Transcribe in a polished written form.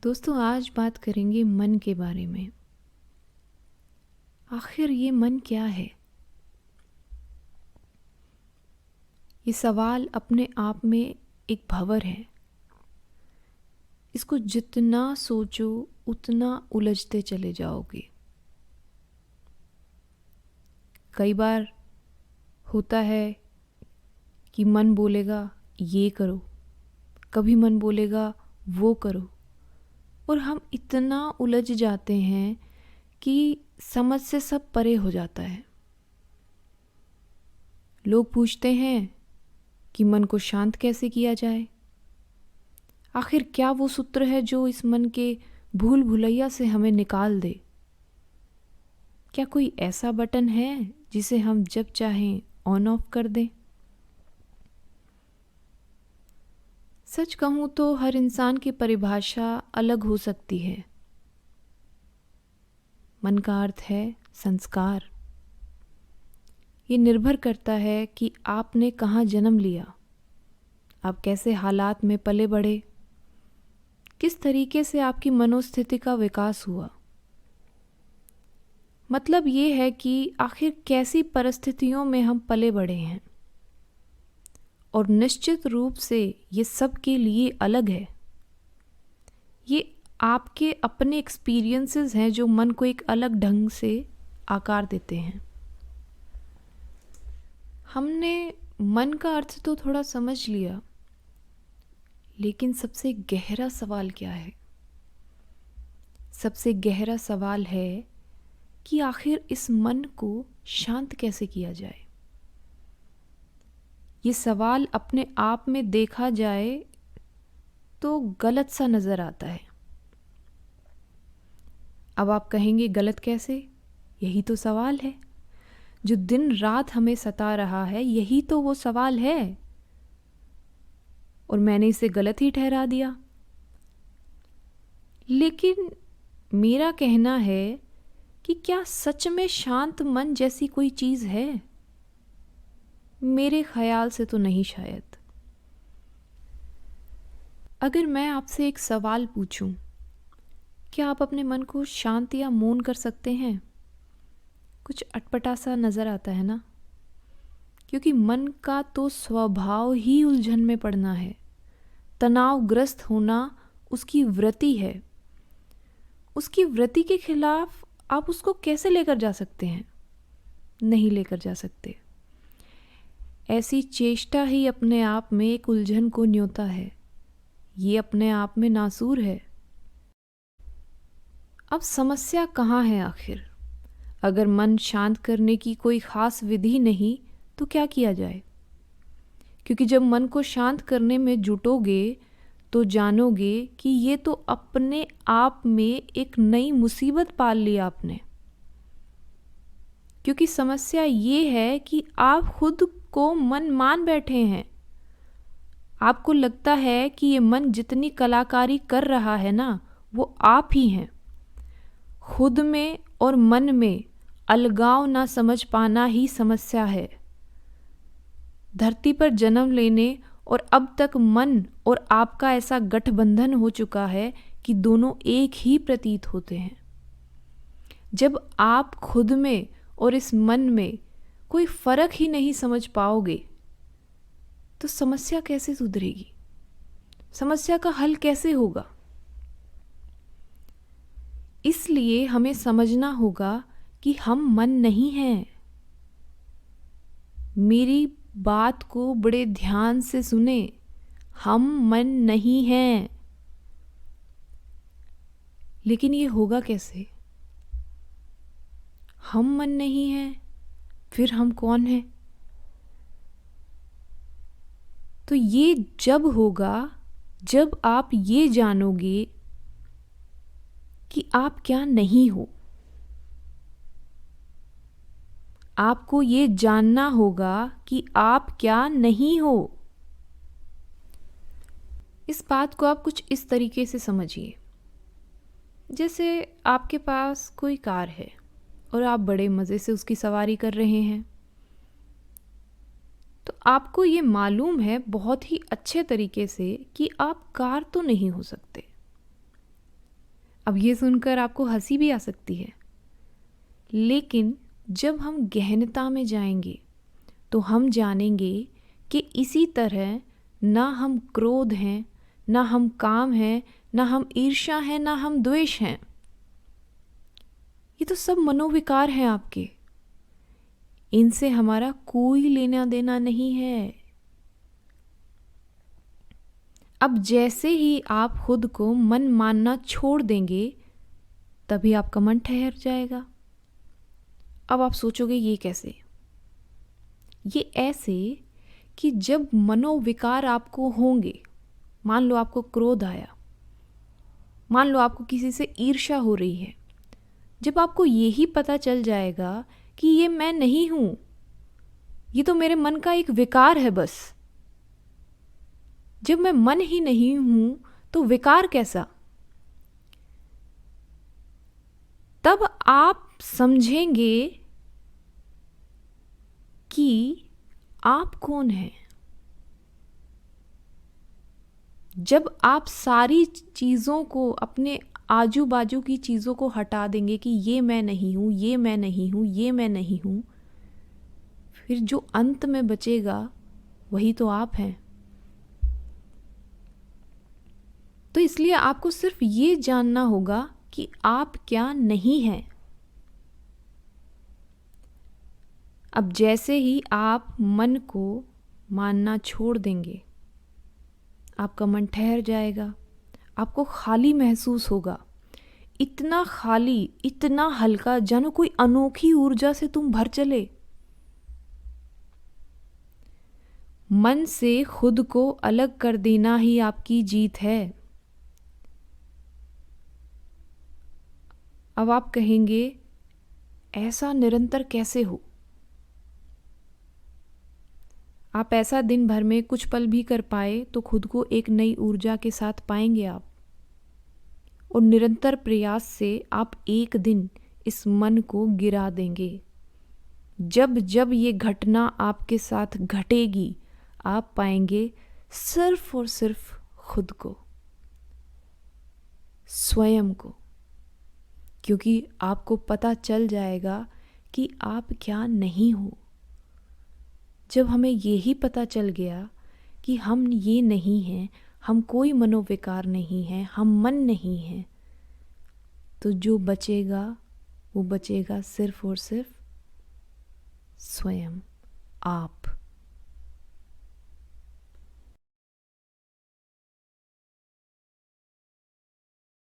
दोस्तों, आज बात करेंगे मन के बारे में। आखिर ये मन क्या है? ये सवाल अपने आप में एक भंवर है। इसको जितना सोचो उतना उलझते चले जाओगे। कई बार होता है कि मन बोलेगा ये करो, कभी मन बोलेगा वो करो, और हम इतना उलझ जाते हैं कि समझ से सब परे हो जाता है। लोग पूछते हैं कि मन को शांत कैसे किया जाए। आखिर क्या वो सूत्र है जो इस मन के भूल भुलैया से हमें निकाल दे? क्या कोई ऐसा बटन है जिसे हम जब चाहें ऑन ऑफ कर दें? सच कहूं तो हर इंसान की परिभाषा अलग हो सकती है। मन का अर्थ है संस्कार। ये निर्भर करता है कि आपने कहाँ जन्म लिया, आप कैसे हालात में पले बढ़े, किस तरीके से आपकी मनोस्थिति का विकास हुआ। मतलब ये है कि आखिर कैसी परिस्थितियों में हम पले बढ़े हैं। और निश्चित रूप से ये सब के लिए अलग है। ये आपके अपने एक्सपीरियंसेस हैं जो मन को एक अलग ढंग से आकार देते हैं। हमने मन का अर्थ तो थोड़ा समझ लिया, लेकिन सबसे गहरा सवाल क्या है? सबसे गहरा सवाल है कि आखिर इस मन को शांत कैसे किया जाए। ये सवाल अपने आप में देखा जाए तो गलत सा नज़र आता है। अब आप कहेंगे गलत कैसे? यही तो सवाल है जो दिन रात हमें सता रहा है। यही तो वो सवाल है, और मैंने इसे गलत ही ठहरा दिया। लेकिन मेरा कहना है कि क्या सच में शांत मन जैसी कोई चीज़ है? मेरे ख्याल से तो नहीं शायद। अगर मैं आपसे एक सवाल पूछूं, क्या आप अपने मन को शांत या मौन कर सकते हैं? कुछ अटपटा सा नज़र आता है ना? क्योंकि मन का तो स्वभाव ही उलझन में पड़ना है। तनावग्रस्त होना उसकी वृत्ति है। उसकी वृत्ति के खिलाफ आप उसको कैसे लेकर जा सकते हैं? नहीं लेकर जा सकते। ऐसी चेष्टा ही अपने आप में एक उलझन को न्योता है। ये अपने आप में नासूर है। अब समस्या कहाँ है आखिर? अगर मन शांत करने की कोई ख़ास विधि नहीं तो क्या किया जाए? क्योंकि जब मन को शांत करने में जुटोगे तो जानोगे कि ये तो अपने आप में एक नई मुसीबत पाल ली आपने। क्योंकि समस्या ये है कि आप खुद को मन मान बैठे हैं। आपको लगता है कि ये मन जितनी कलाकारी कर रहा है ना, वो आप ही हैं। खुद में और मन में अलगाव ना समझ पाना ही समस्या है। धरती पर जन्म लेने और अब तक मन और आपका ऐसा गठबंधन हो चुका है कि दोनों एक ही प्रतीत होते हैं। जब आप खुद में और इस मन में कोई फर्क ही नहीं समझ पाओगे तो समस्या कैसे सुधरेगी? समस्या का हल कैसे होगा? इसलिए हमें समझना होगा कि हम मन नहीं हैं। मेरी बात को बड़े ध्यान से सुने। हम मन नहीं हैं। लेकिन ये होगा कैसे? हम मन नहीं हैं, फिर हम कौन हैं? तो ये जब होगा जब आप ये जानोगे कि आप क्या नहीं हो। आपको ये जानना होगा कि आप क्या नहीं हो। इस बात को आप कुछ इस तरीके से समझिए। जैसे आपके पास कोई कार है और आप बड़े मज़े से उसकी सवारी कर रहे हैं। तो आपको ये मालूम है बहुत ही अच्छे तरीके से कि आप कार तो नहीं हो सकते। अब ये सुनकर आपको हंसी भी आ सकती है, लेकिन जब हम गहनता में जाएंगे तो हम जानेंगे कि इसी तरह ना हम क्रोध हैं, ना हम काम हैं, ना हम ईर्ष्या हैं, ना हम द्वेष हैं। ये तो सब मनोविकार हैं आपके। इनसे हमारा कोई लेना देना नहीं है। अब जैसे ही आप खुद को मन मानना छोड़ देंगे, तभी आपका मन ठहर जाएगा। अब आप सोचोगे ये कैसे? ये ऐसे कि जब मनोविकार आपको होंगे, मान लो आपको क्रोध आया, मान लो आपको किसी से ईर्ष्या हो रही है, जब आपको यही पता चल जाएगा कि ये मैं नहीं हूँ, ये तो मेरे मन का एक विकार है बस। जब मैं मन ही नहीं हूँ तो विकार कैसा? तब आप समझेंगे कि आप कौन हैं। जब आप सारी चीज़ों को, अपने आजू बाजू की चीज़ों को हटा देंगे कि ये मैं नहीं हूँ, ये मैं नहीं हूँ, ये मैं नहीं हूँ, फिर जो अंत में बचेगा वही तो आप हैं। तो इसलिए आपको सिर्फ ये जानना होगा कि आप क्या नहीं हैं। अब जैसे ही आप मन को मानना छोड़ देंगे, आपका मन ठहर जाएगा, आपको खाली महसूस होगा, इतना खाली, इतना हल्का, जानो कोई अनोखी ऊर्जा से तुम भर चले। मन से खुद को अलग कर देना ही आपकी जीत है। अब आप कहेंगे ऐसा निरंतर कैसे हो? आप ऐसा दिन भर में कुछ पल भी कर पाए तो खुद को एक नई ऊर्जा के साथ पाएंगे आप। और निरंतर प्रयास से आप एक दिन इस मन को गिरा देंगे। जब जब ये घटना आपके साथ घटेगी, आप पाएंगे सिर्फ और सिर्फ खुद को, स्वयं को, क्योंकि आपको पता चल जाएगा कि आप क्या नहीं हो। जब हमें यही पता चल गया कि हम ये नहीं हैं, हम कोई मनोविकार नहीं हैं, हम मन नहीं हैं, तो जो बचेगा वो बचेगा सिर्फ और सिर्फ स्वयं, आप।